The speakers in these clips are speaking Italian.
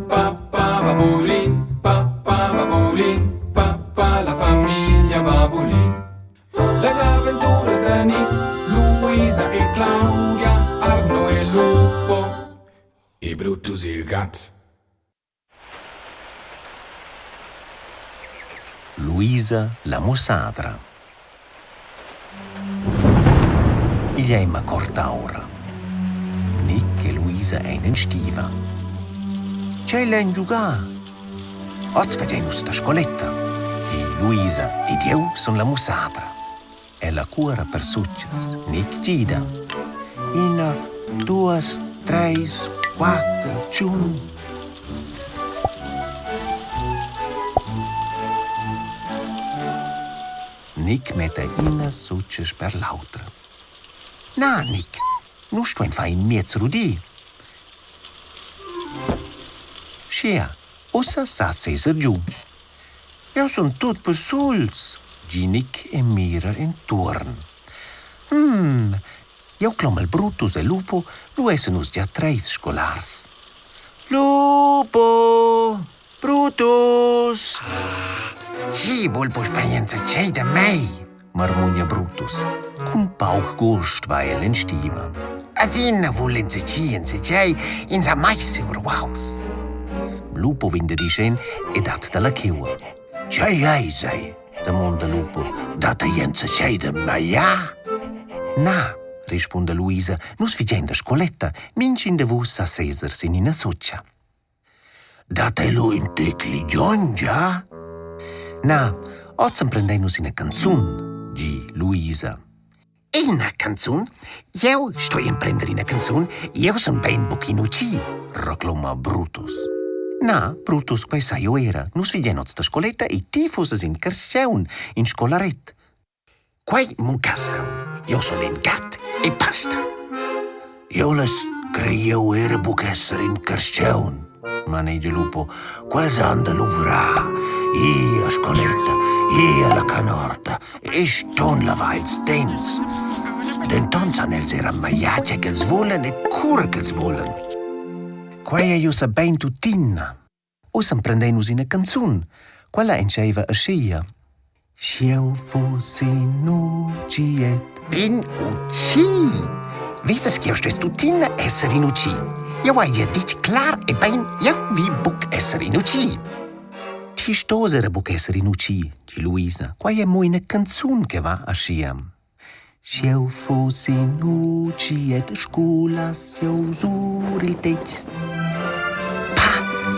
Babulin, papà, la famiglia Babulin. Les avventuras de Nick, Luisa e Claudia, Arno e Lupo, e Brutus il gat. Luisa la mussadra. Gli è ma corta ora. Nick e Luisa è in stiva. C'è lei in giocare. Oggi facciamo sta scoletta. E Luisa ed io sono la mussadra. E la cura per succes. Nick gida. In 2, 3, 4, 5. Nick mette una succes per l'altra. No, Nick, non sto in fare in mezzo rudi. Scia, ossa sa Cesar giù. Io sono tutto per sols. Gi Nick e mira intorno. Io clom il Brutus e Lupo, lo sono già 3 scolars. Lupo! Brutus! Chi vuol po sperienza c'è da me? Marmugna Brutus. Con pauc gust va in stiva. Adina vuole c'è in sa maisse urwaus. Lupo vinde di scen e dat dalla chiua. C'è sei? Domanda Lupo. Data jenza c'è da me, ja? Na, risponde Luisa, non sfigenda scoletta, mincin de vus a Cesar sin in succia. Datelo in tecli già? Na, oggi prendenus una canzun, gi Luisa. Una canzun? Io sto in prendere una canzun, io son ben buchino ci, reclama Brutus. Na, Brutus, quai sa io era, nus vigenoz sta scoletta e ti fosses in carscheun, in scolaret. Quai mun carscheun, io son in gat e basta. Io les creio era buc essere in carscheun, maneggia Lupo. Quasi anda l'uvra, a scoletta, alla canorta, e ston la vals temps. Denton san els era maiace che svolen e cura che svolen. Quai io sa ben tutina. O san prendenus in a canzun, quella enceva a scia. Scieu fossi nuciet. In uci? Vistas che io stes tutina essere in uci. Io hai ja dit clar e ben, io vi buc essere in uci. Ti stosere buc essere in uci, di Luisa. Quai è mo una canzun che va a sciam. Scieu fossi nuciet sculas io usur il tec.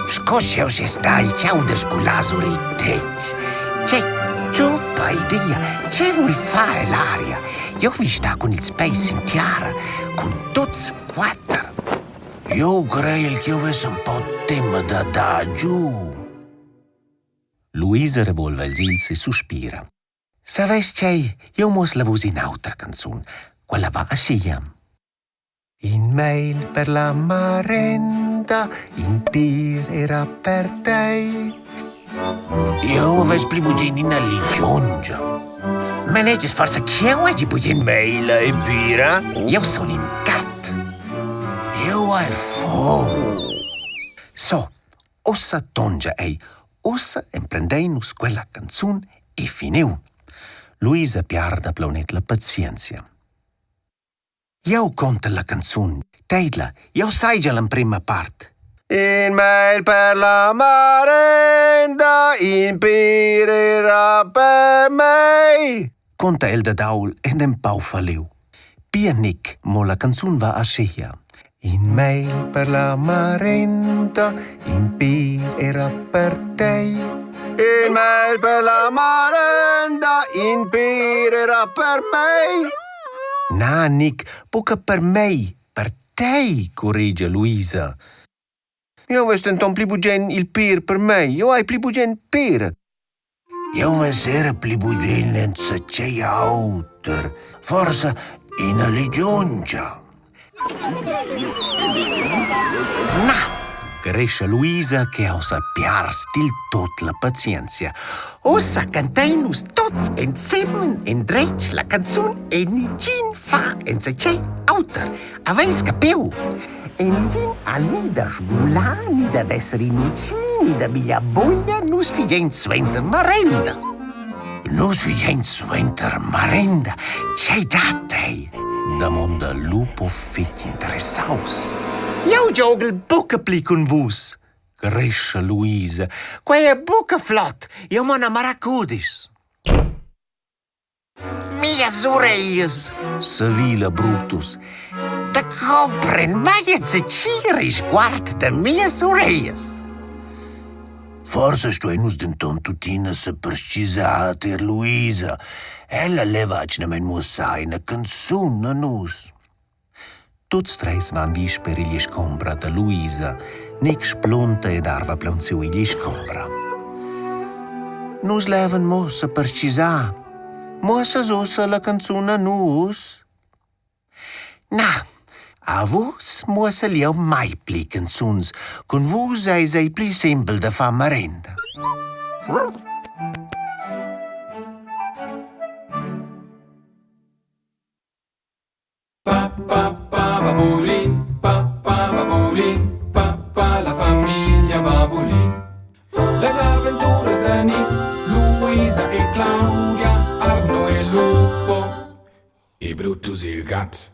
Scoscio se stai ciao da sculasur il tec. C'è tutta idea, c'è vuol fare l'aria. Io vi sta con il space in tiara, con tutti 4. Io creio che io avessi un po' tempo da giù. Luisa revolve il gils e sospira. Savess c'è, io mos la voce in altra canzone. Quella va a scia. In mail per la marenda, in pir era per te. Io avessi più bugin in all'igiongia. Ma ne c'è forse che io oggi bugin mail e pira? Io sono in cat. Io hai fome. So, ossa tongia ei, ossa imprendeinus quella canzone e finiu. Luisa piarda plaunet la pazienza. Io conta la canzone, teidla, io sai già la prima parte. In mail per la marenda, in pirera per me. Conta el da daul ed en pau faliu. Pia Nick, mo la canzone va a scia. In mail per la marenda, in pirera per te. In mail per la marenda, in pirera per me. Na, Nick, poca per me, per te, corregge Luisa. Io vesto inton pli bugen il pir per me, io hai pli bugen per. Io vesera pli bugen lenza c'è auter, forse in aligiongia. Na! Grescia Luisa che osa piar stil tot la pazienza. Osa canteinus tots insieme in drech la canzun e nigin fa en se c'è auter. Aveis capiu? Engin, Alida Schmulani, da essere Nucini, da mia boglia, nus figliens suenter marenda. Nus figliens suenter marenda, c'hai dattei. Da monda lupo fitch interessaus. Io gioco il bucapli con vus. Griscia Luisa, quei è buca flott, io me ne maracudis. Mia sorellas, savila Brutus. Da compren, vai a ciris, guard da mia sorellas. Forse sto nus denton tutina se precisate Luisa. Ella levac ne men mussai na canzun nus. Tuts treis van vis per gli scombra da Luisa, nic splunta ed arva plonziu gli scombra. Nus leven mussa precisà. Mussa sosa la canzuna nus. Na, a vos mussa lieu mai pli canzuns, con vos eis ei pli simpel da fa merenda. Babulin, papà la famiglia Babulin. Les avventuras de Nick, Luisa e Claudia, Arno e Lupo, e Brutus il gat.